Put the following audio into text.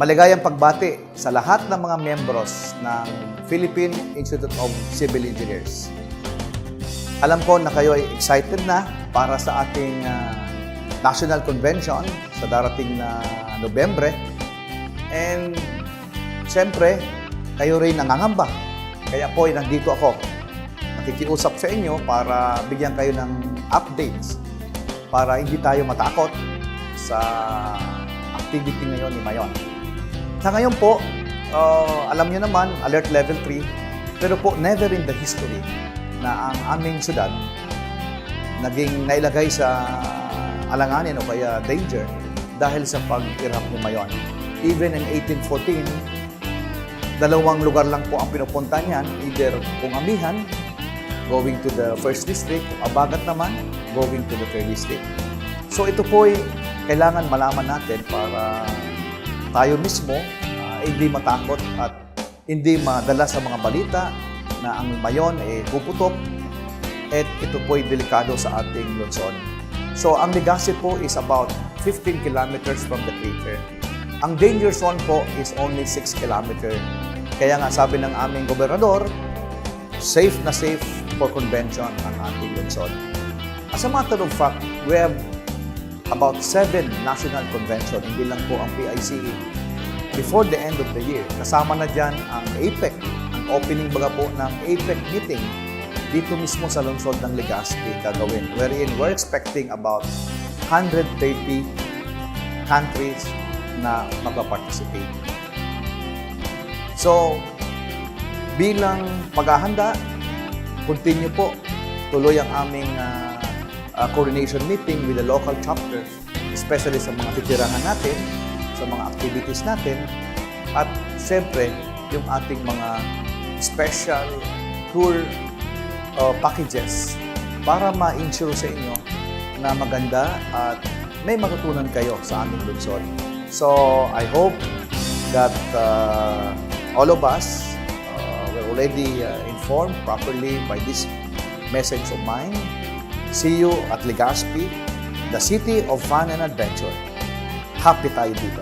Maligayang pagbati sa lahat ng mga miyembros ng Philippine Institute of Civil Engineers. Alam ko na kayo ay excited na para sa ating National Convention sa darating na Nobyembre. And siyempre, kayo rin nangangamba. Kaya po ay nandito ako. Nakikiusap sa inyo para bigyan kayo ng updates para hindi tayo matakot sa activity ngayon ni Mayon. Sa ngayon po, alam niyo naman, Alert Level 3, pero po never in the history na ang aming syudad naging nailagay sa alanganin o kaya danger dahil sa pag-irap ni Mayon. Even in 1814, dalawang lugar lang po ang pinupunta niyan, either kung Amihan, going to the 1st District, kung Abagat naman, going to the 3rd District. So ito po ay kailangan malaman natin para tayo mismo hindi matakot at hindi madala sa mga balita na ang Mayon ay puputok at ito po ay delikado sa ating lungsod. So ang Legazpi po is about 15 kilometers from the crater. Ang danger zone po is only 6 kilometers. Kaya nga sabi ng aming gobernador, safe na safe for convention ang ating lungsod. As a matter of fact, we have about 7 national convention, hindi lang po ang PICE, before the end of the year. Kasama na dyan ang APEC, ang opening baga po ng APEC meeting dito mismo sa lungsod ng Legazpi gagawin, wherein we're expecting about 130 countries na mag-participate. So, bilang paghahanda, continue po, tuloy ang aming coordination meeting with the local chapter, especially sa mga titirahan natin, sa mga activities natin, at siyempre, yung ating mga special tour packages para ma-ensure sa inyo na maganda at may matutunan kayo sa aming lungsod. So, I hope that all of us were already informed properly by this message of mine. See you at Legazpi, the city of fun and adventure. Happy tayo dito.